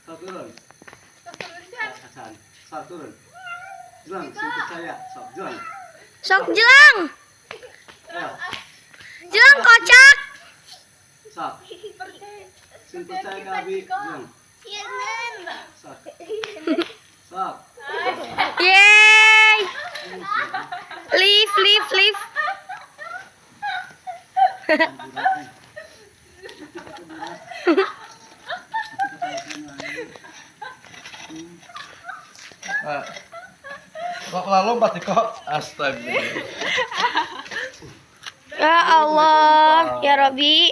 Sok turun. Hasan. Sok turun. Juang, simput saya. Sok juang. Sok Juang. Ayo. Juang kocak. Sok. Simput saya ke Abi. Juang. Sok. Sok. Yeay. Leave. Kok lompat kok astaga. Ya Allah, ya Robi.